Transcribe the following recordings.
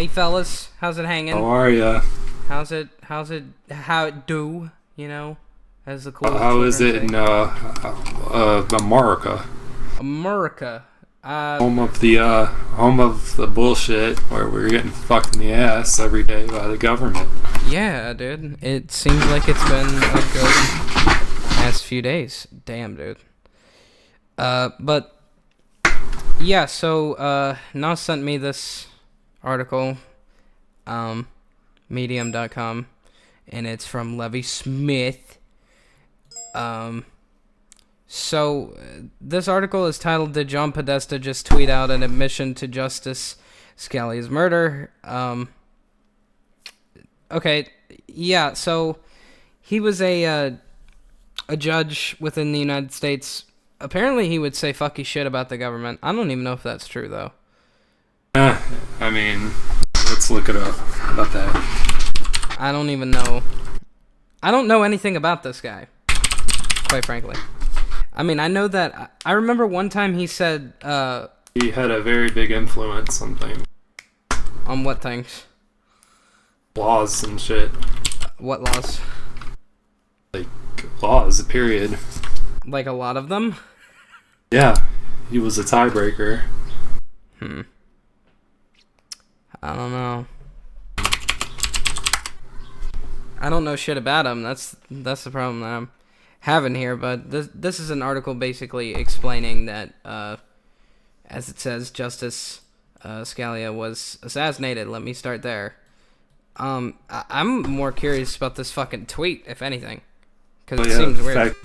Hey fellas, how's it hanging? How are ya? How it do, you know, as the cool How is it say. in America? America. Home of the bullshit where we're getting fucked in the ass every day by the government. Yeah, dude. It seems like it's been a good past few days. Damn, dude. But yeah, so Nas sent me this article, medium.com, and it's from Levy Smith. So this article is titled, "Did John Podesta just tweet out an admission to Justice Scalia's murder?" Okay, yeah, so he was a judge within the United States. Apparently he would say fucky shit about the government. I don't even know if that's true, though. I mean, let's look it up. How about that? I don't even know. I don't know anything about this guy, quite frankly. I mean, I know that... I remember one time he said... he had a very big influence on things. On what things? Laws and shit. What laws? Like, laws, period. Like a lot of them? Yeah, he was a tiebreaker. I don't know. I don't know shit about him. That's the problem that I'm having here. But this is an article basically explaining that, as it says, Justice Scalia was assassinated. Let me start there. I'm more curious about this fucking tweet, if anything, because it seems weird. Fact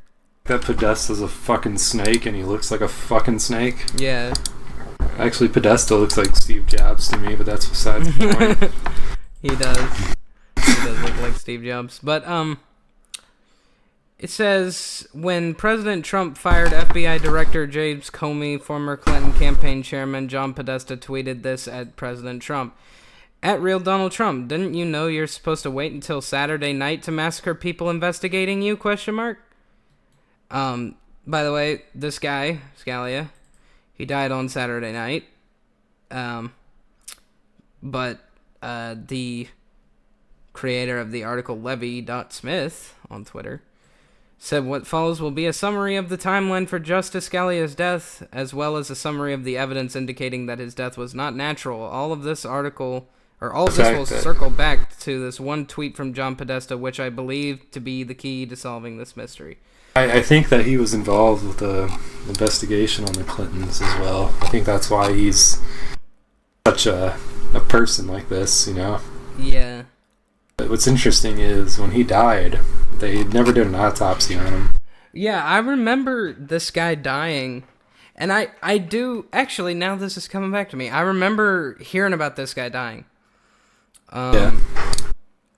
that Podesta's a fucking snake and he looks like a fucking snake. Yeah. Actually, Podesta looks like Steve Jobs to me, but that's besides the point. He does. He does look like Steve Jobs. But, it says, when President Trump fired FBI Director James Comey, former Clinton campaign chairman John Podesta tweeted this at President Trump. At Real Donald Trump, didn't you know you're supposed to wait until Saturday night to massacre people investigating you, ? By the way, this guy, Scalia, he died on Saturday night. But the creator of the article, Levy.Smith, on Twitter, said what follows will be a summary of the timeline for Justice Scalia's death, as well as a summary of the evidence indicating that his death was not natural. All of this will circle back to this one tweet from John Podesta, which I believe to be the key to solving this mystery. I think that he was involved with the investigation on the Clintons as well. I think that's why he's such a person like this, you know? Yeah. But what's interesting is when he died, they never did an autopsy on him. Yeah, I remember this guy dying. And I do... Actually, now this is coming back to me. I remember hearing about this guy dying. Yeah.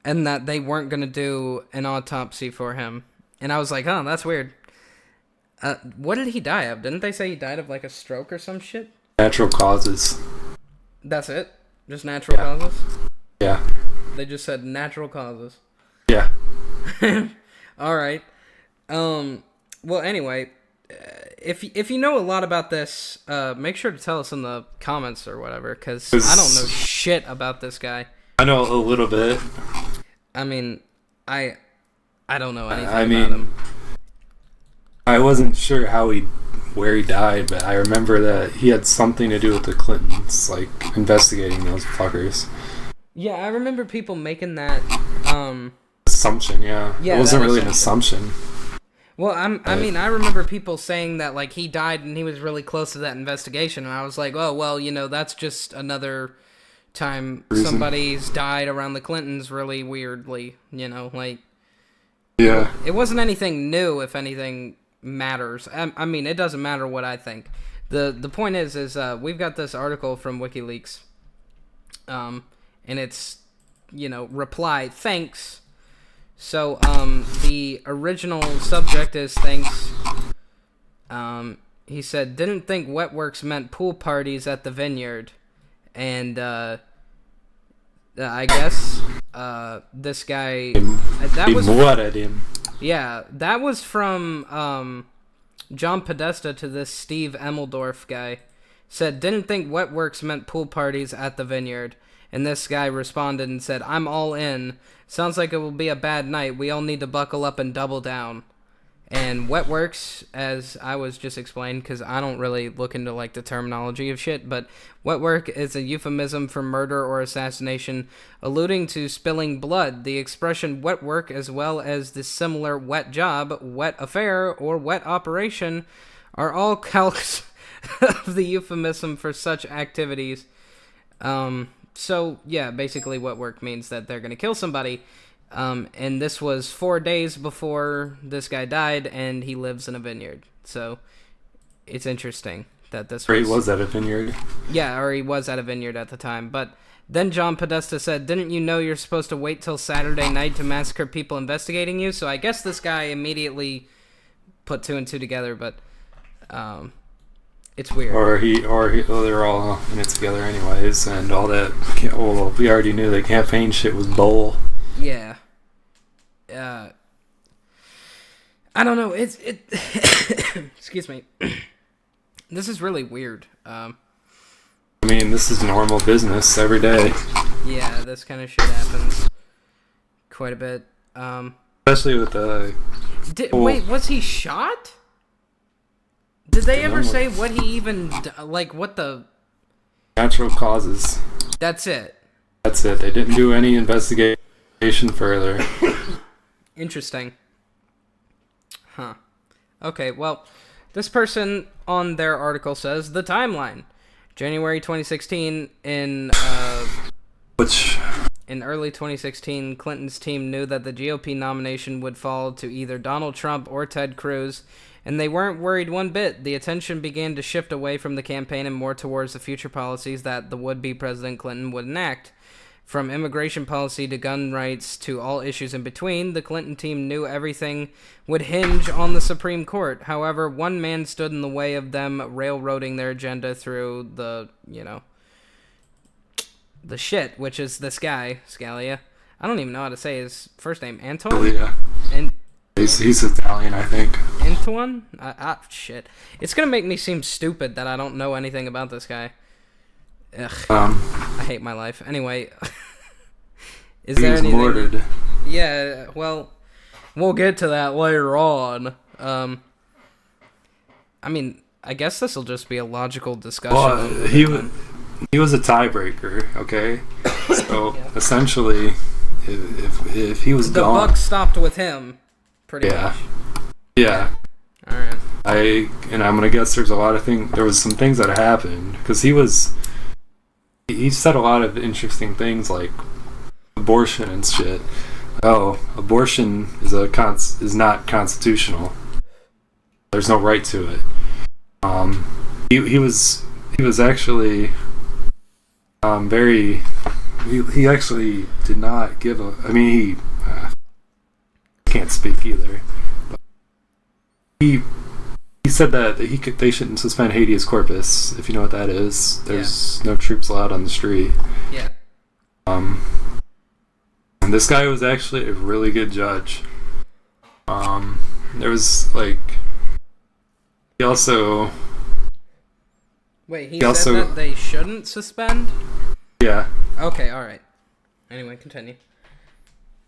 And that they weren't going to do an autopsy for him. And I was like, oh, that's weird. What did he die of? Didn't they say he died of, like, a stroke or some shit? Natural causes. That's it? Just natural causes? Yeah. They just said natural causes. Yeah. Alright. Well, anyway, if you know a lot about this, make sure to tell us in the comments or whatever, because I don't know shit about this guy. I know a little bit. I mean, I don't know anything about him. I wasn't sure where he died, but I remember that he had something to do with the Clintons, like investigating those fuckers. Yeah, I remember people making that assumption. Yeah, it wasn't really an assumption. Well, I mean, I remember people saying that like he died and he was really close to that investigation, and I was like, oh well, you know, that's just another time somebody's died around the Clintons really weirdly, you know, like. Yeah. It wasn't anything new, if anything matters. I mean, it doesn't matter what I think. The point is we've got this article from WikiLeaks, and it's, you know, reply, thanks. So, the original subject is thanks. He said, didn't think wet works meant pool parties at the vineyard. And, I guess... this guy... That was... Yeah, that was from, John Podesta to this Steve Emmeldorf guy. said, didn't think wet works meant pool parties at the vineyard. And this guy responded and said, I'm all in. Sounds like it will be a bad night. We all need to buckle up and double down. And wet works, as I was just explained, because I don't really look into like the terminology of shit, but wet work is a euphemism for murder or assassination, alluding to spilling blood. The expression wet work, as well as the similar wet job, wet affair, or wet operation, are all calques of the euphemism for such activities. So, yeah, basically wet work means that they're going to kill somebody. And this was 4 days before this guy died, and he lives in a vineyard. So, it's interesting that this was... Or he was at a vineyard. Yeah, or he was at a vineyard at the time. But then John Podesta said, didn't you know you're supposed to wait till Saturday night to massacre people investigating you? So I guess this guy immediately put two and two together, but it's weird. Or they're all in it together anyways, and all that. Well, we already knew the campaign shit was bull. Yeah. I don't know. Excuse me. This is really weird. I mean, this is normal business every day. Yeah, this kind of shit happens quite a bit. Especially with the... Wait, was he shot? Did they ever say what he even... Like, what the... Natural causes. That's it. That's it. They didn't do any investigation further. Interesting. Huh. Okay, well, this person on their article says, the timeline. January 2016, in early 2016, Clinton's team knew that the GOP nomination would fall to either Donald Trump or Ted Cruz, and they weren't worried one bit. The attention began to shift away from the campaign and more towards the future policies that the would-be President Clinton would enact. From immigration policy to gun rights to all issues in between, the Clinton team knew everything would hinge on the Supreme Court. However, one man stood in the way of them railroading their agenda through the shit, which is this guy, Scalia. I don't even know how to say his first name. Antoine? Yeah. He's Italian, I think. Antoine? Shit. It's gonna make me seem stupid that I don't know anything about this guy. Ugh. I hate my life. Anyway, is there anything? Murdered. Yeah. Well, we'll get to that later on. I mean, I guess this will just be a logical discussion. Well, he was a tiebreaker. Okay, so yeah. Essentially, if he was gone, the buck stopped with him. Pretty much. Yeah. All right. I'm gonna guess there's a lot of things. There was some things that happened because he said a lot of interesting things like abortion and shit. Oh, abortion is not constitutional. There's no right to it. He was actually very. He actually did not give a. I mean, he can't speak either. But he said that they shouldn't suspend habeas corpus, if you know what that is. There's no troops allowed on the street. Yeah. And this guy was actually a really good judge. There was he also. Wait, he said that they shouldn't suspend? Yeah. Okay, all right. Anyway, continue.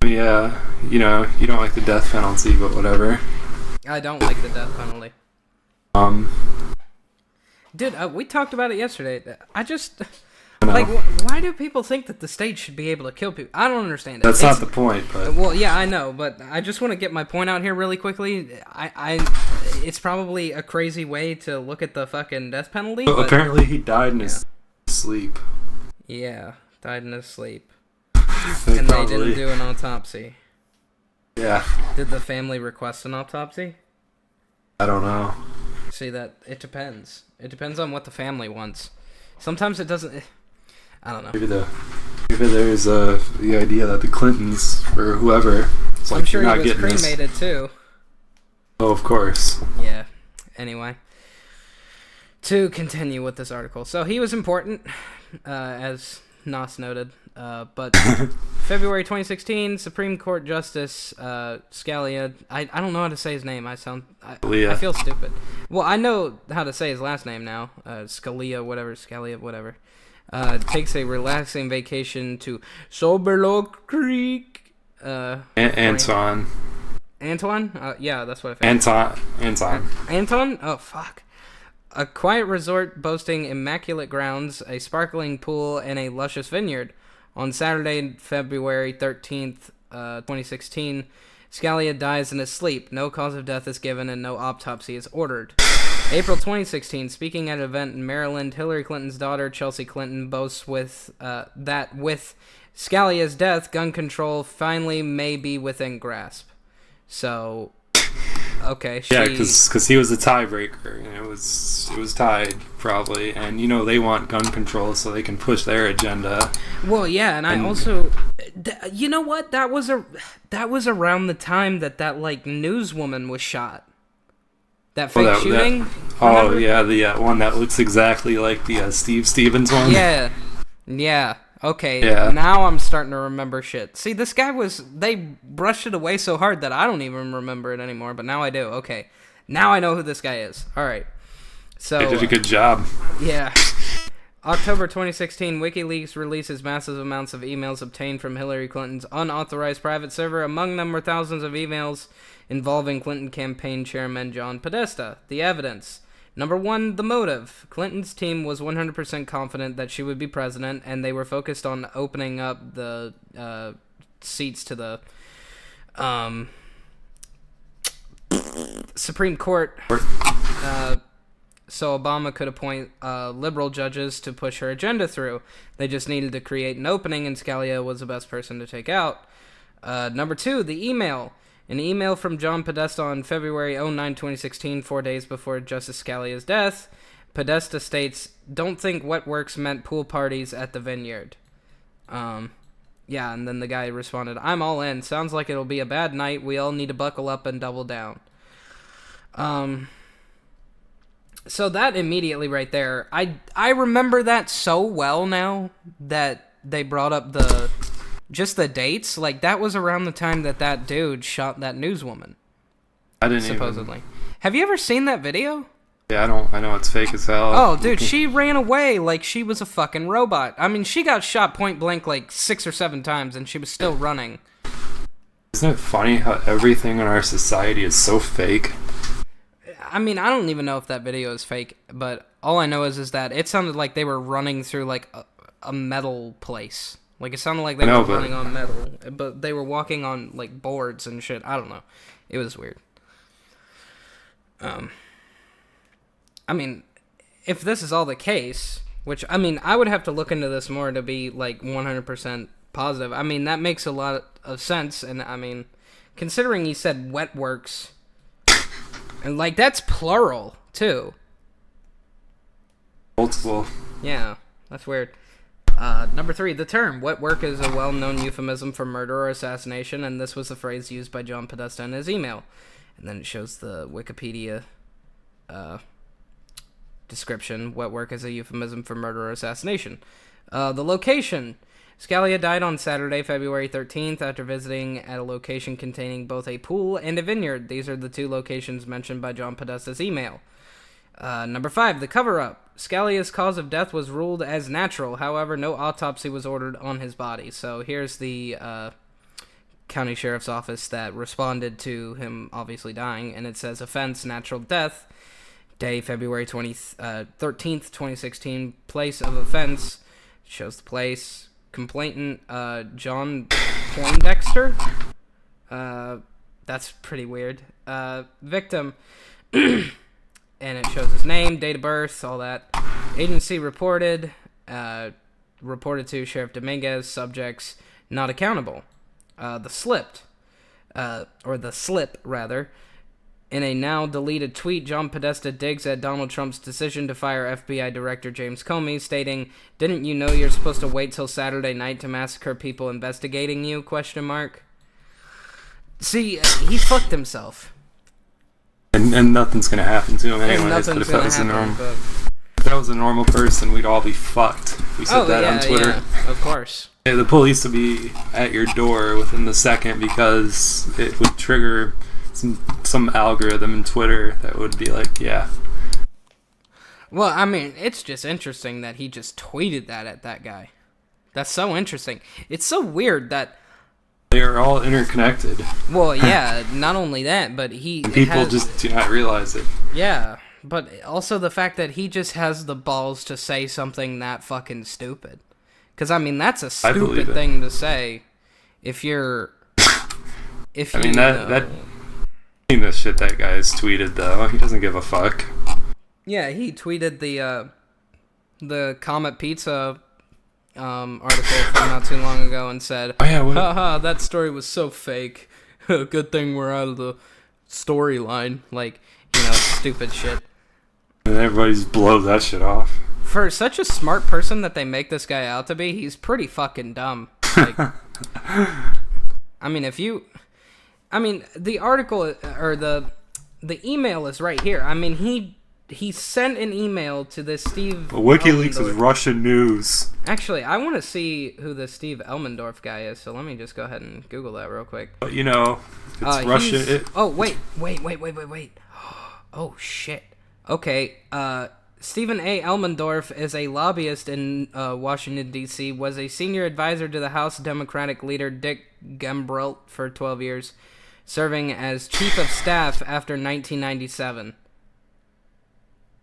Yeah, you don't like the death penalty, but whatever. I don't like the death penalty. Dude, we talked about it yesterday. I just why do people think that the state should be able to kill people? I don't understand it. That's not the point, but well, yeah, I know, but I just want to get my point out here really quickly. It's probably a crazy way to look at the fucking death penalty. But apparently, he died in his sleep. Yeah, died in his sleep, and they didn't do an autopsy. Yeah. Did the family request an autopsy? I don't know. See, that it depends. It depends on what the family wants. Sometimes it doesn't. I don't know. Maybe there's the idea that the Clintons or whoever. I'm sure he was cremated too. Oh, of course. Yeah. Anyway, to continue with this article, so he was important, as Nos noted. But February 2016, Supreme Court Justice Scalia. I don't know how to say his name. I feel stupid. Well, I know how to say his last name now. Scalia, whatever. Takes a relaxing vacation to Soberlock Creek. Antoine. Antoine? Yeah, that's what I found. Anton? Oh, fuck. A quiet resort boasting immaculate grounds, a sparkling pool, and a luscious vineyard. On Saturday, February 13th, 2016, Scalia dies in his sleep. No cause of death is given and no autopsy is ordered. April 2016, speaking at an event in Maryland, Hillary Clinton's daughter, Chelsea Clinton, boasts that with Scalia's death, gun control finally may be within grasp. So, okay. Yeah, because he was a tiebreaker, and it was tied, probably. And, they want gun control so they can push their agenda. Well, yeah, and I also... You know what? That was around the time that newswoman was shot. That fake shooting? The one that looks exactly like the Steve Stevens one? Yeah. Okay, yeah. Now I'm starting to remember shit. See, this guy they brushed it away so hard that I don't even remember it anymore, but now I do. Okay, now I know who this guy is. All right. So they did a good job. Yeah. October 2016, WikiLeaks releases massive amounts of emails obtained from Hillary Clinton's unauthorized private server. Among them were thousands of emails involving Clinton campaign chairman John Podesta. The evidence. Number 1, the motive. Clinton's team was 100% confident that she would be president, and they were focused on opening up the seats to the Supreme Court so Obama could appoint liberal judges to push her agenda through. They just needed to create an opening, and Scalia was the best person to take out. Number 2, the email. An email from John Podesta on February 9, 2016, 4 days before Justice Scalia's death. Podesta states, "Don't think wet works meant pool parties at the vineyard." Yeah, and then the guy responded, "I'm all in. Sounds like it'll be a bad night. We all need to buckle up and double down." So that immediately right there, I remember that so well now that they brought up just the dates. Like, that was around the time that dude shot that newswoman. I didn't supposedly. Have you ever seen that video? Yeah, I know it's fake as hell. Oh, dude, she ran away like she was a fucking robot. I mean, she got shot point blank like 6 or 7 times, and she was still running. Isn't it funny how everything in our society is so fake? I mean, I don't even know if that video is fake, but all I know is that it sounded like they were running through like a metal place. Like, it sounded like they were running on metal, but they were walking on, like, boards and shit. I don't know. It was weird. I mean, if this is all the case, which, I mean, I would have to look into this more to be, like, 100% positive. I mean, that makes a lot of sense, and, I mean, considering he said wet works, and, like, that's plural, too. Multiple. Yeah, that's weird. Number 3, the term wet work is a well-known euphemism for murder or assassination, and this was the phrase used by John Podesta in his email. And then it shows the Wikipedia description. Wet work is a euphemism for murder or assassination. The location. Scalia died on Saturday, February 13th, after visiting at a location containing both a pool and a vineyard. These are the 2 locations mentioned by John Podesta's email. Number 5, the cover-up. Scalia's cause of death was ruled as natural. However, no autopsy was ordered on his body. So here's the county sheriff's office that responded to him obviously dying, and it says, offense, natural death, day, February 13th, 2016, place of offense, shows the place, complainant, John Poindexter, that's pretty weird, victim, and it shows his name, date of birth, all that. Agency reported to Sheriff Dominguez, subjects not accountable. The slip, rather. In a now deleted tweet, John Podesta digs at Donald Trump's decision to fire FBI Director James Comey, stating, "Didn't you know you're supposed to wait till Saturday night to massacre people investigating you?" ? See, he fucked himself. And nothing's gonna happen to him anyways, but if that was the norm. If that was a normal person, we'd all be fucked. We said that on Twitter. Yeah, of course. Yeah, the police would be at your door within the second because it would trigger some algorithm in Twitter that would be like, yeah. Well, I mean, it's just interesting that he just tweeted that at that guy. That's so interesting. It's so weird that... They are all interconnected. Well, yeah, not only that, but people just do not realize it. Yeah, but also the fact that he just has the balls to say something that fucking stupid. Because, I mean, that's a stupid thing to say if you're... I mean, that the shit that guy has tweeted, though. He doesn't give a fuck. Yeah, he tweeted the Comet Pizza article from not too long ago and said, oh, yeah, haha, that story was so fake. Good thing we're out of the storyline. Like, you know, stupid shit. And everybody just blows that shit off. For such a smart person that they make this guy out to be, he's pretty fucking dumb. Like, I mean, the article, or the email is right here. I mean, he sent an email to this Steve... WikiLeaks is Russian news. Actually, I want to see who the Steve Elmendorf guy is, so let me just go ahead and Google that real quick. But, you know, it's Russia... Oh, wait. Oh, shit. Okay, Stephen A. Elmendorf is a lobbyist in Washington, D.C., was a senior advisor to the House Democratic leader Dick Gembrelt for 12 years, serving as chief of staff after 1997.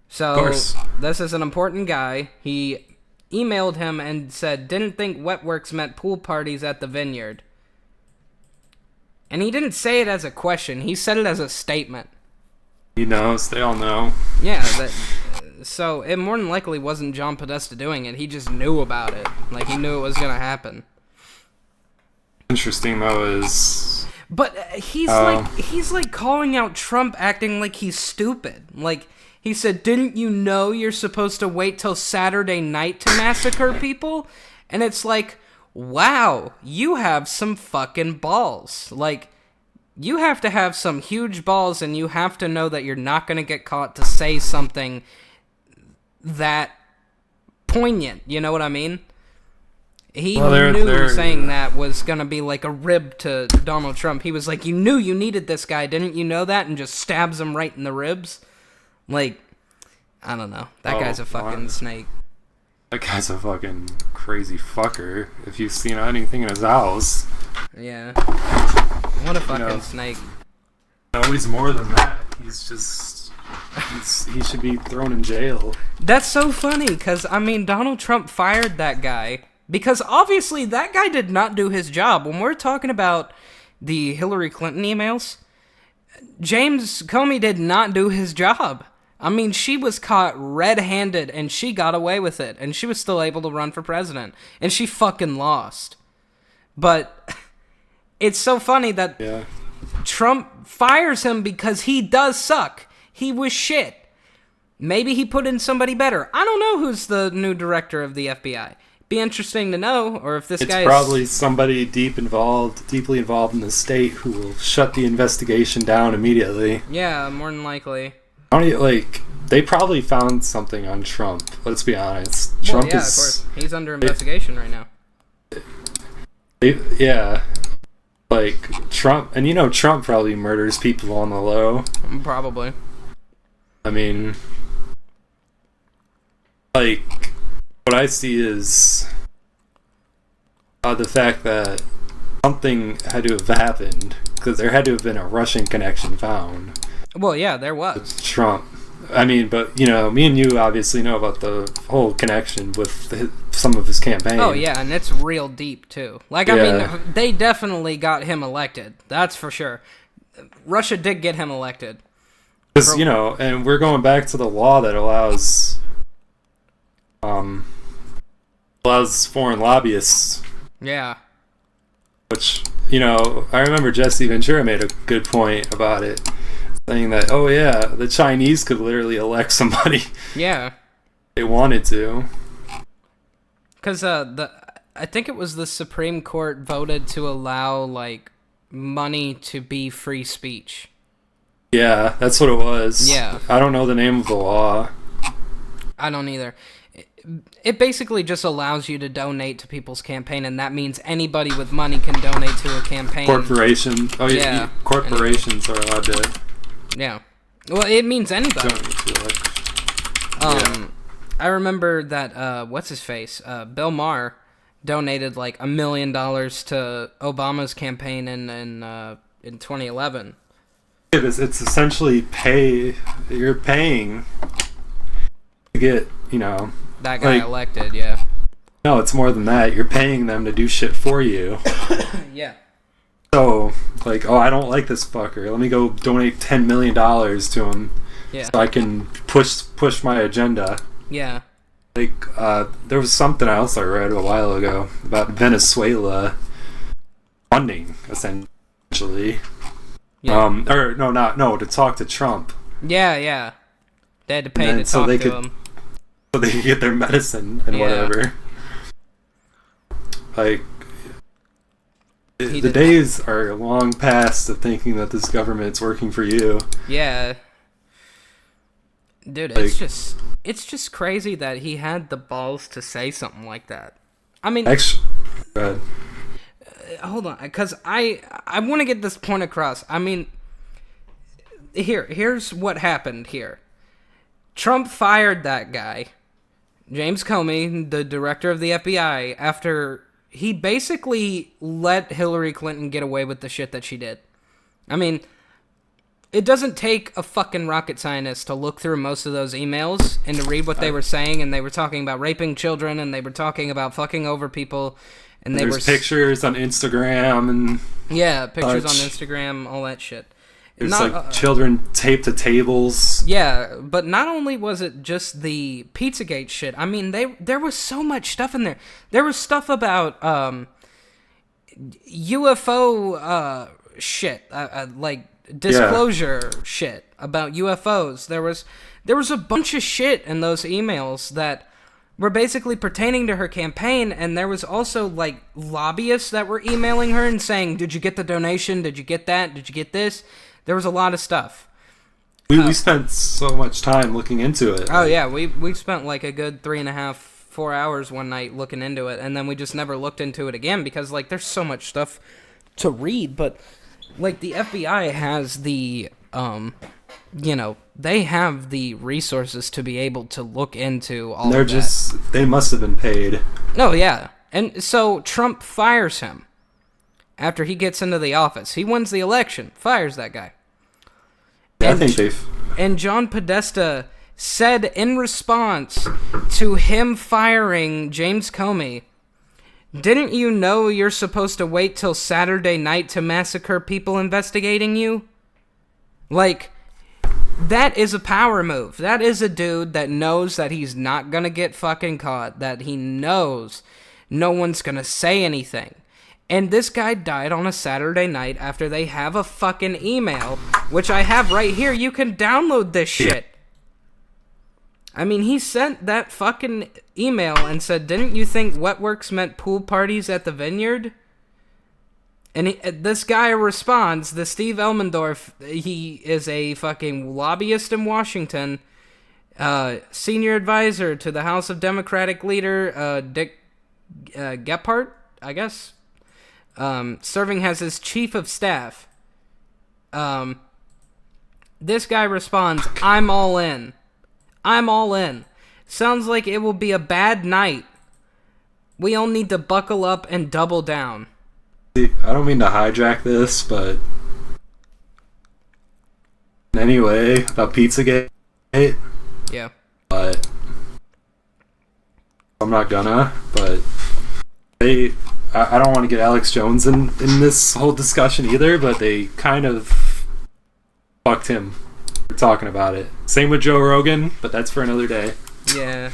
So, this is an important guy. He emailed him and said, didn't think wet works meant pool parties at the vineyard. And he didn't say it as a question. He said it as a statement. He knows. They all know. Yeah, so it more than likely wasn't John Podesta doing it. He just knew about it. Like, he knew it was going to happen. Interesting, though, is... But he's like calling out Trump acting like he's stupid. Like... He said, didn't you know you're supposed to wait till Saturday night to massacre people? And it's like, wow, you have some fucking balls. Like, you have to have some huge balls, and you have to know that you're not going to get caught to say something that poignant. You know what I mean? He knew saying that was going to be like a rib to Donald Trump. He was like, you knew you needed this guy, didn't you know that? And just stabs him right in the ribs. Like, I don't know. That guy's a fucking snake. That guy's a fucking crazy fucker. If you've seen anything in his house. Yeah. What a fucking snake. No, he's more than that. He's just... he should be thrown in jail. That's so funny, because, I mean, Donald Trump fired that guy. Because, obviously, that guy did not do his job. When we're talking about the Hillary Clinton emails, James Comey did not do his job. I mean, she was caught red-handed, and she got away with it, and she was still able to run for president, and she fucking lost. But it's so funny that Trump fires him because he does suck. He was shit. Maybe he put in somebody better. I don't know who's the new director of the FBI. Be interesting to know, or if this guy is... It's probably somebody deeply involved in the state who will shut the investigation down immediately. Yeah, more than likely. They probably found something on Trump. Let's be honest. Well, Trump of course. He's under investigation right now. Trump, and Trump probably murders people on the low. Probably. I mean, what I see is the fact that something had to have happened, because there had to have been a Russian connection found. Well, yeah, there was. With Trump. I mean, but, me and you obviously know about the whole connection with some of his campaign. Oh, yeah, and it's real deep, too. I mean, they definitely got him elected. That's for sure. Russia did get him elected. Because, and we're going back to the law that allows foreign lobbyists. Yeah. Which, I remember Jesse Ventura made a good point about it. Saying that, oh yeah, the Chinese could literally elect somebody. Yeah. They wanted to. Because I think it was the Supreme Court voted to allow, money to be free speech. Yeah, that's what it was. Yeah. I don't know the name of the law. I don't either. It basically just allows you to donate to people's campaign, and that means anybody with money can donate to a campaign. Corporation. Oh, yeah. Corporations are allowed to. Yeah. Well, it means anybody. Yeah. I remember that, what's his face? Bill Maher donated like $1 million to Obama's campaign in 2011. It's essentially you're paying to get, that guy elected, yeah. No, it's more than that. You're paying them to do shit for you. Yeah. So, I don't like this fucker. Let me go donate $10 million to him so I can push my agenda. Yeah. There was something else I read a while ago about Venezuela funding, essentially. Yeah. To talk to Trump. Yeah. They had to pay to talk to him. So they could get their medicine and whatever. The days are long past of thinking that this government's working for you. Yeah. Dude, it's just crazy that he had the balls to say something like that. I mean, actually, go ahead. Hold on, because I want to get this point across. I mean, here's what happened here. Trump fired that guy, James Comey, the director of the FBI, after he basically let Hillary Clinton get away with the shit that she did. I mean, it doesn't take a fucking rocket scientist to look through most of those emails and to read what they were saying, and they were talking about raping children, and they were talking about fucking over people, and there's pictures on Instagram and pictures on Instagram, all that shit. There's children taped to tables. Yeah, but not only was it just the Pizzagate shit. I mean, there was so much stuff in there. There was stuff about UFO shit, disclosure shit about UFOs. There was a bunch of shit in those emails that were basically pertaining to her campaign, and there was also lobbyists that were emailing her and saying, "Did you get the donation? Did you get that? Did you get this?" There was a lot of stuff. We spent so much time looking into it. Oh yeah, we spent a good 3.5-4 hours one night looking into it, and then we just never looked into it again because there's so much stuff to read. But the FBI has the they have the resources to be able to look into all of that. They must have been paid. Oh yeah, and so Trump fires him after he gets into the office. He wins the election, fires that guy. And John Podesta said in response to him firing James Comey, "Didn't you know you're supposed to wait till Saturday night to massacre people investigating you?" That is a power move. That is a dude that knows that he's not gonna get fucking caught, that he knows no one's gonna say anything. And this guy died on a Saturday night after they have a fucking email, which I have right here. You can download this shit. I mean, he sent that fucking email and said, "Didn't you think Wetworks meant pool parties at the Vineyard?" And this guy responds, the Steve Elmendorf, he is a fucking lobbyist in Washington, senior advisor to the House of Democratic leader Dick Gephardt, I guess. Serving as his chief of staff. This guy responds, "I'm all in. I'm all in. Sounds like it will be a bad night. We all need to buckle up and double down." I don't mean to hijack this, but anyway, about Pizzagate. Yeah. But I'm not gonna, but I don't want to get Alex Jones in this whole discussion either, but they kind of fucked him for talking about it. Same with Joe Rogan, but that's for another day. Yeah.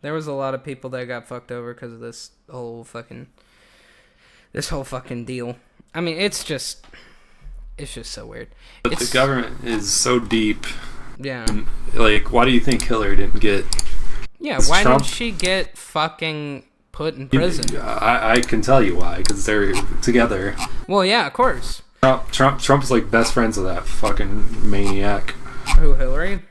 There was a lot of people that got fucked over because of this whole fucking deal. I mean, it's just so weird. But the government is so deep. Yeah. And, why do you think Hillary didn't get... Yeah, why didn't she get fucking put in prison? I can tell you why, because they're together. Well, yeah, of course. Trump's best friends with that fucking maniac. Who, Hillary?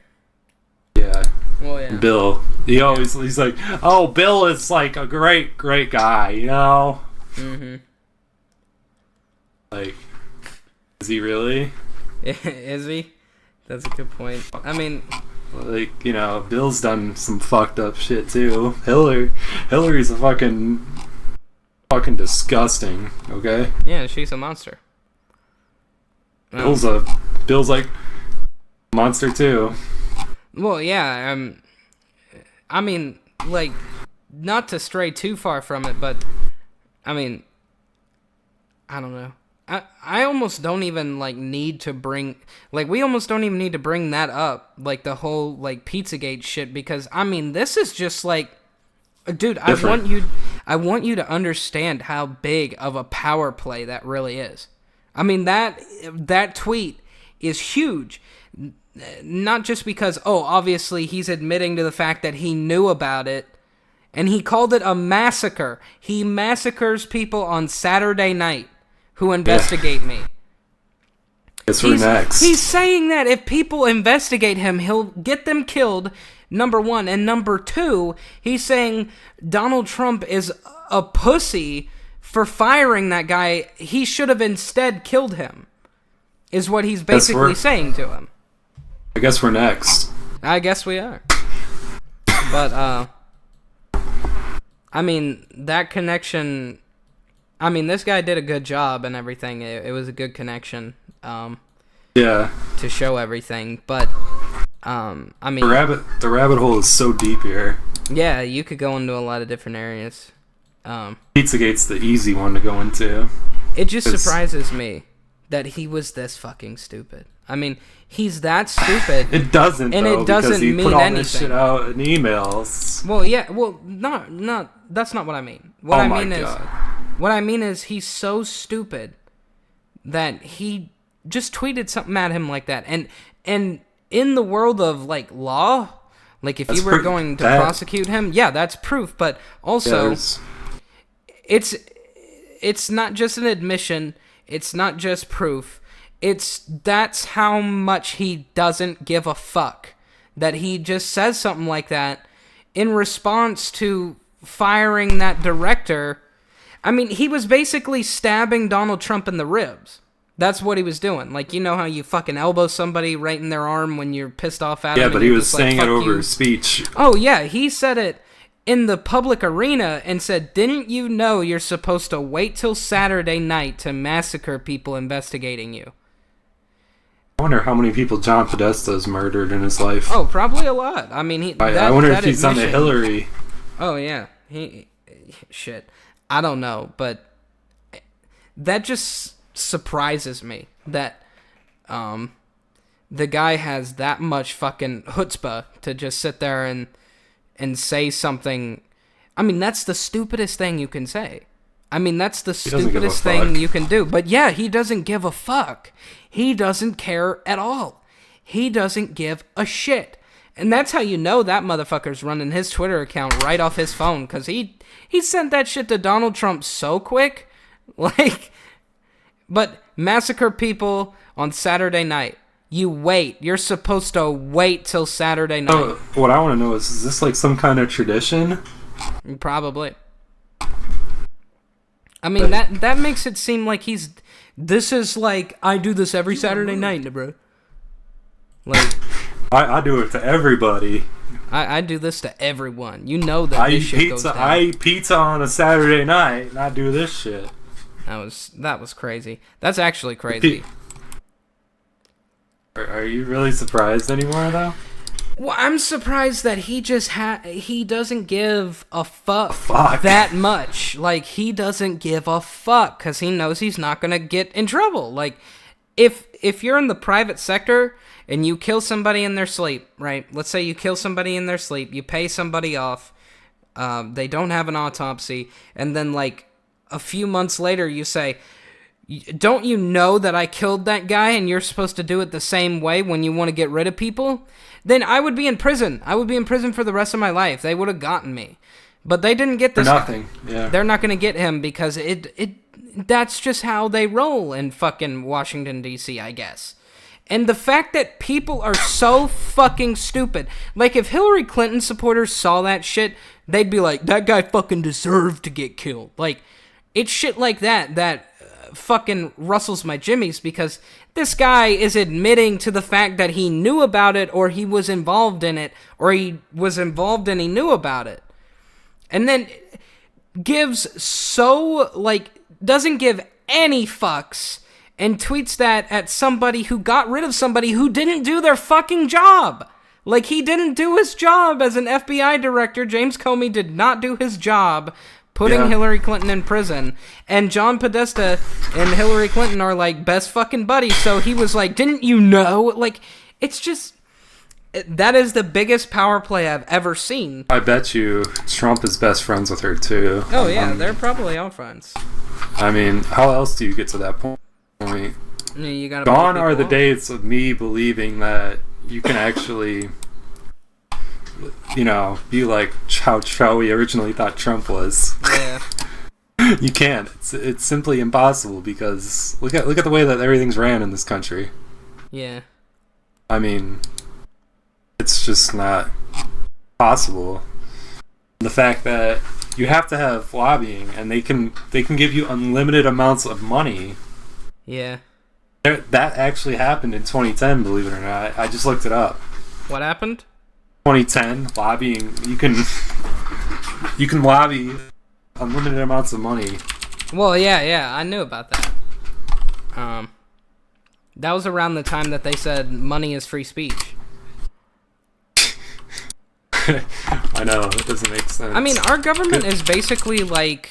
Yeah. Well, yeah. Bill. He's like, oh, Bill is like a great guy, you know? Mm-hmm. Like, is he really? Is he? That's a good point. I mean, like, you know, Bill's done some fucked up shit too. Hillary's a fucking disgusting. Okay. yeah, she's a monster. Bill's like a monster too. Well, yeah. I mean, like, not to stray too far from it, but I mean, I don't know. I almost don't even, like, need to bring... Like, we almost don't even need to bring that up. Like, the whole, like, Pizzagate shit. Because, I mean, this is just, like... Dude, I want you to understand how big of a power play that really is. I mean, that tweet is huge. Not just because, obviously he's admitting to the fact that he knew about it. And he called it a massacre. He massacres people on Saturday night who investigate me. Guess we're next. He's saying that if people investigate him, he'll get them killed, number one. And number two, he's saying Donald Trump is a pussy for firing that guy. He should have instead killed him, is what he's basically saying to him. I guess we're next. I guess we are. But, I mean, that connection... I mean, this guy did a good job and everything. It was a good connection. Yeah. To show everything, but I mean, the rabbit hole is so deep here. Yeah, you could go into a lot of different areas. Pizzagate's the easy one to go into. It just surprises me that he was this fucking stupid. I mean, he's that stupid. It doesn't, and though, it doesn't because he mean put all anything. this shit out in emails. Well, yeah, well, not. That's not what I mean. What I mean is he's so stupid that he just tweeted something at him like that. And in the world of, like, law, like, if you were going to prosecute him, yeah, that's proof. But also, it's not just an admission. It's not just proof. That's how much he doesn't give a fuck. That he just says something like that in response to firing that director. I mean, he was basically stabbing Donald Trump in the ribs. That's what he was doing. Like, you know how you fucking elbow somebody right in their arm when you're pissed off at him? Yeah, but he was saying it over his speech. Oh, yeah, he said it in the public arena and said, didn't you know you're supposed to wait till Saturday night to massacre people investigating you? I wonder how many people John Podesta has murdered in his life. Oh, probably a lot. I mean, I wonder if he's on the Hillary. Oh, yeah. Shit. I don't know, but that just surprises me that the guy has that much fucking chutzpah to just sit there and say something. I mean, that's the stupidest thing you can say. I mean, that's the stupidest thing you can do. But yeah, he doesn't give a fuck. He doesn't care at all. He doesn't give a shit. And that's how you know that motherfucker's running his Twitter account right off his phone, because he sent that shit to Donald Trump so quick. Like, but massacre people on Saturday night. You wait. You're supposed to wait till Saturday night. Oh, what I want to know is this like some kind of tradition? Probably. I mean, that makes it seem like this is like, I do this every Saturday night, bro. Like, I do it to everybody. I do this to everyone. You know that this shit goes down. I eat pizza on a Saturday night, and I do this shit. That was crazy. That's actually crazy. Are you really surprised anymore, though? Well, I'm surprised that he doesn't give a fuck that much. Like, he doesn't give a fuck because he knows he's not gonna get in trouble. Like, if you're in the private sector and you kill somebody in their sleep, right? Let's say you kill somebody in their sleep, you pay somebody off, they don't have an autopsy, and then like a few months later you say, don't you know that I killed that guy and you're supposed to do it the same way when you want to get rid of people? Then I would be in prison. I would be in prison for the rest of my life. They would have gotten me. But they didn't get this for nothing. guy. Yeah. They're not going to get him because that's just how they roll in fucking Washington, D.C., I guess. And the fact that people are so fucking stupid. Like, if Hillary Clinton supporters saw that shit, they'd be like, that guy fucking deserved to get killed. Like, it's shit like that fucking rustles my jimmies, because this guy is admitting to the fact that he knew about it, or he was involved in it, or he was involved and he knew about it. And then doesn't give any fucks and tweets that at somebody who got rid of somebody who didn't do their fucking job. Like, he didn't do his job as an FBI director. James Comey did not do his job putting Hillary Clinton in prison. And John Podesta and Hillary Clinton are, like, best fucking buddies. So he was like, didn't you know? Like, it's just... That is the biggest power play I've ever seen. I bet you Trump is best friends with her, too. Oh, yeah, they're probably all friends. I mean, how else do you get to that point? You gotta Gone are the days of me believing that you can actually, be like how we originally thought Trump was. Yeah. You can't. It's simply impossible, because look at the way that everything's ran in this country. Yeah. I mean, it's just not possible. The fact that you have to have lobbying, and they can give you unlimited amounts of money. Yeah. That actually happened in 2010, believe it or not. I just looked it up. What happened? 2010, lobbying. You can lobby unlimited amounts of money. Well, yeah, I knew about that. That was around the time that they said money is free speech. I know, it doesn't make sense. I mean, our government is basically like,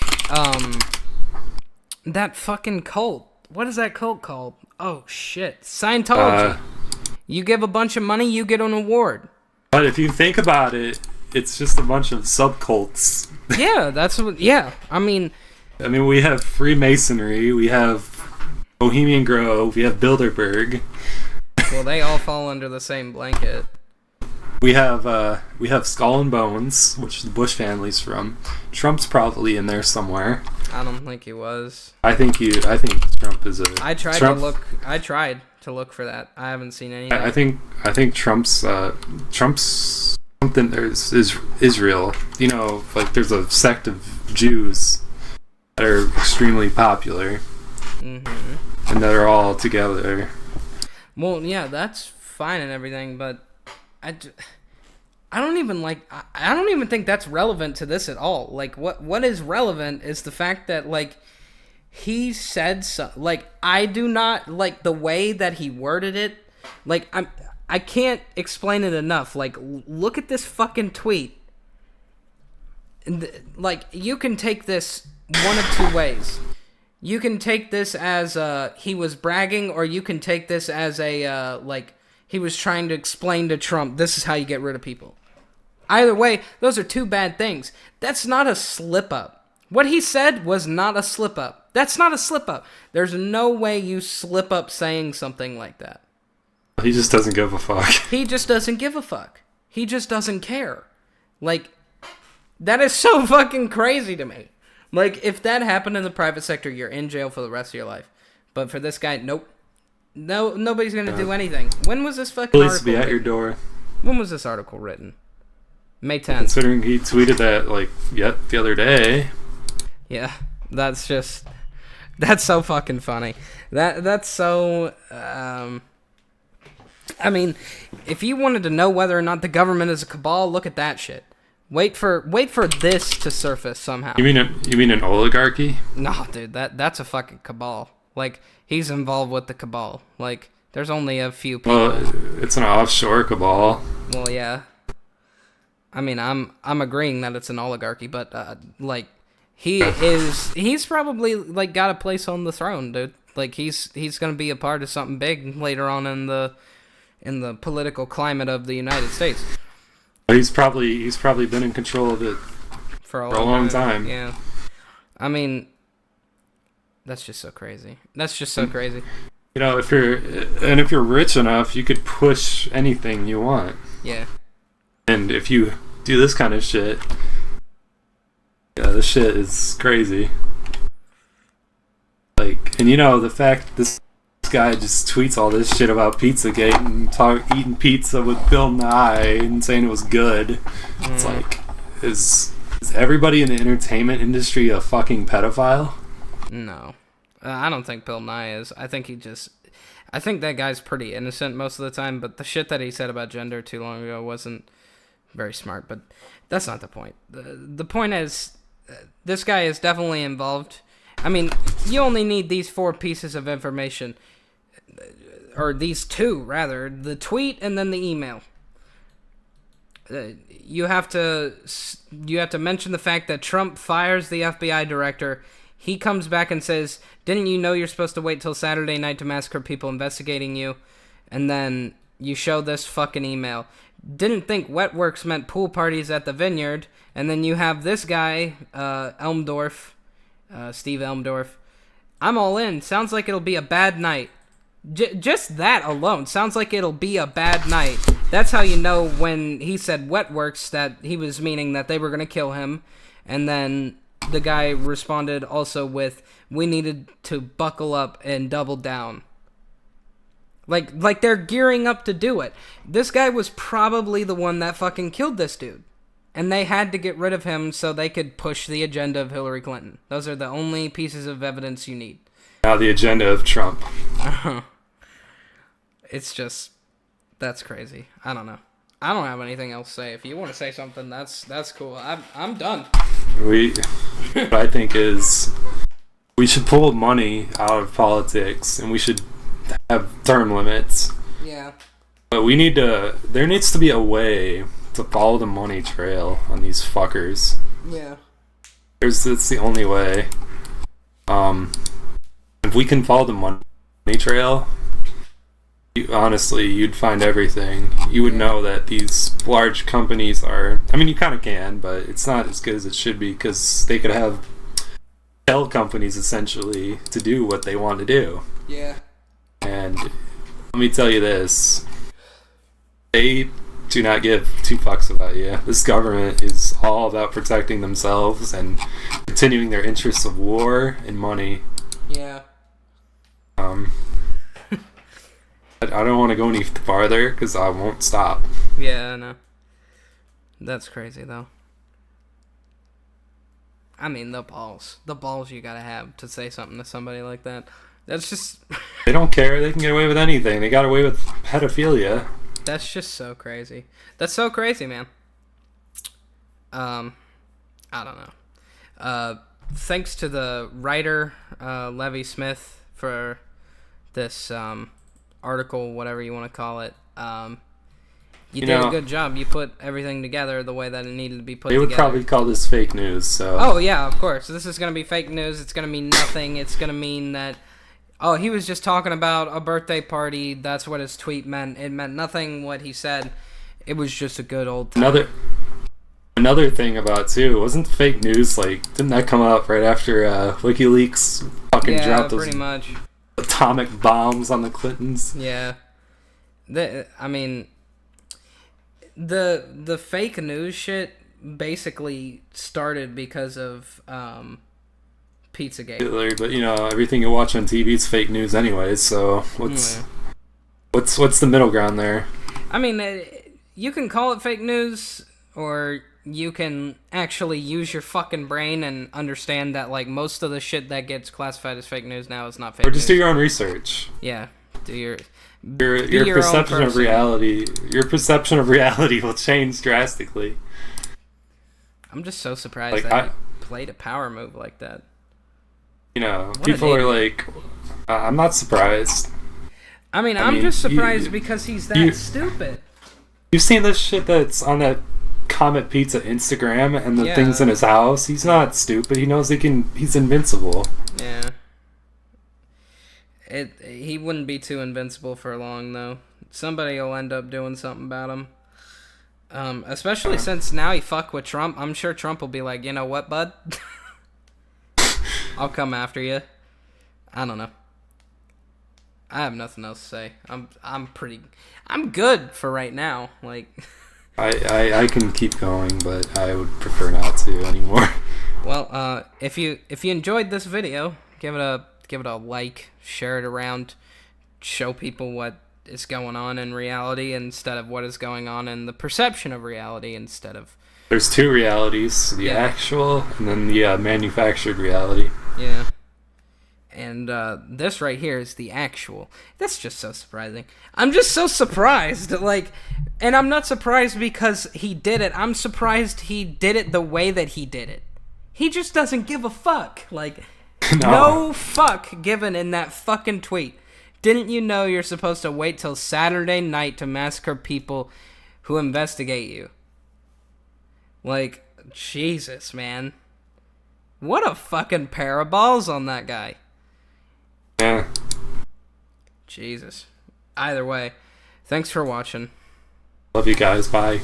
that fucking cult. What is that cult called? Oh, shit. Scientology. You give a bunch of money, you get an award. But if you think about it, it's just a bunch of subcults. Yeah, that's what... Yeah, I mean, we have Freemasonry, we have Bohemian Grove, we have Bilderberg. Well, they all fall under the same blanket. We have Skull and Bones, which the Bush family's from. Trump's probably in there somewhere. I don't think he was. I think Trump is a... I tried to look for that. I haven't seen anything. I think Trump's something. There's Israel. Like, there's a sect of Jews that are extremely popular, and that are all together. Well, yeah, that's fine and everything, but I don't even think that's relevant to this at all. Like, what is relevant is the fact that, like, he said so. Like, I do not like the way that he worded it. Like, I can't explain it enough. Like, look at this fucking tweet. Like, you can take this one of two ways. You can take this as he was bragging, or you can take this as a like, he was trying to explain to Trump, this is how you get rid of people. Either way, those are two bad things. That's not a slip-up. What he said was not a slip-up. That's not a slip-up. There's no way you slip up saying something like that. He just doesn't give a fuck. He just doesn't give a fuck. He just doesn't care. Like, that is so fucking crazy to me. Like, if that happened in the private sector, you're in jail for the rest of your life. But for this guy, nope. No, nobody's gonna do anything. When was this fucking Police article be at written? your door. When was this article written? May 10th. Considering he tweeted that, like, the other day. Yeah, that's so fucking funny. That's so, I mean, if you wanted to know whether or not the government is a cabal, look at that shit. Wait for this to surface somehow. You mean an oligarchy? No, dude, that's a fucking cabal. Like, he's involved with the cabal. Like, there's only a few people. Well, it's an offshore cabal. Well, yeah. I mean, I'm agreeing that it's an oligarchy, but like, he's probably, like, got a place on the throne, dude. Like, he's gonna be a part of something big later on in the political climate of the United States. He's probably been in control of it for a long time. Yeah. I mean, that's just so crazy. That's just so crazy. If you're rich enough, you could push anything you want. Yeah. And if you do this kind of shit, yeah, this shit is crazy. Like, and the fact this this guy just tweets all this shit about Pizzagate and eating pizza with Bill Nye and saying it was good. It's like, is everybody in the entertainment industry a fucking pedophile? No. I don't think Bill Nye is. I think that guy's pretty innocent most of the time, but the shit that he said about gender too long ago wasn't very smart, but that's not the point. The point is, this guy is definitely involved. I mean, you only need these 4 pieces of information, or these 2, rather, the tweet and then the email. You have to mention the fact that Trump fires the FBI director. He comes back and says, didn't you know you're supposed to wait till Saturday night to massacre people investigating you? And then you show this fucking email. Didn't think wet works meant pool parties at the vineyard. And then you have this guy, Steve Elmdorf. I'm all in. Sounds like it'll be a bad night. Just that alone sounds like it'll be a bad night. That's how you know when he said wet works that he was meaning that they were going to kill him. And then the guy responded also with, we needed to buckle up and double down. Like they're gearing up to do it. This guy was probably the one that fucking killed this dude. And they had to get rid of him so they could push the agenda of Hillary Clinton. Those are the only pieces of evidence you need. Now the agenda of Trump. It's just, that's crazy. I don't know. I don't have anything else to say. If you want to say something, that's cool. I'm done. What I think is, we should pull money out of politics, and we should have term limits. Yeah. But there needs to be a way to follow the money trail on these fuckers. Yeah. It's the only way. If we can follow the money trail, honestly, you'd find everything. You would know that these large companies are... I mean, you kind of can, but it's not as good as it should be, because they could have shell companies, essentially, to do what they want to do. Yeah. And let me tell you this. They do not give 2 fucks about you. This government is all about protecting themselves and continuing their interests of war and money. Yeah. I don't want to go any farther because I won't stop. Yeah, I know. That's crazy, though. I mean, the balls you gotta have to say something to somebody like that. That's just... They don't care. They can get away with anything. They got away with pedophilia. That's just so crazy. That's so crazy, man. I don't know. Thanks to the writer, Levi Smith, for this, article, whatever you want to call it. You did a good job. You put everything together the way that it needed to be put together. They would probably call this fake news, so... Oh, yeah, of course. This is going to be fake news. It's going to mean nothing. It's going to mean that, oh, he was just talking about a birthday party. That's what his tweet meant. It meant nothing what he said. It was just a good old time. Another thing about, too, wasn't fake news, like, didn't that come out right after WikiLeaks fucking dropped those... pretty much. Atomic bombs on the Clintons. Yeah. I mean, the fake news shit basically started because of Pizzagate. But everything you watch on TV is fake news anyways. So what's the middle ground there? I mean, you can call it fake news, or you can actually use your fucking brain and understand that, like, most of the shit that gets classified as fake news now is not fake news. Or just do your own research. Yeah, do your perception of reality. Your perception of reality will change drastically. I'm just so surprised that he played a power move like that. People are like, I'm not surprised. I mean, I'm just surprised because he's that stupid. You've seen this shit that's on that Comet Pizza Instagram and the things in his house. He's not stupid. He knows he's invincible. Yeah. He wouldn't be too invincible for long, though. Somebody will end up doing something about him. Especially since now he fucked with Trump. I'm sure Trump will be like, you know what, bud? I'll come after you. I don't know. I have nothing else to say. I'm good for right now. Like... I can keep going, but I would prefer not to anymore. Well, if you enjoyed this video, give it a like, share it around, show people what is going on in reality instead of what is going on in the perception of reality instead of... There's two realities, the actual and then the manufactured reality. Yeah. And this right here is the actual. That's just so surprising. I'm just so surprised. Like, and I'm not surprised because he did it. I'm surprised he did it the way that he did it. He just doesn't give a fuck. Like, no fuck given in that fucking tweet. Didn't you know you're supposed to wait till Saturday night to massacre people who investigate you? Like, Jesus, man. What a fucking pair of balls on that guy. Yeah. Jesus. Either way, thanks for watching. Love you guys. Bye.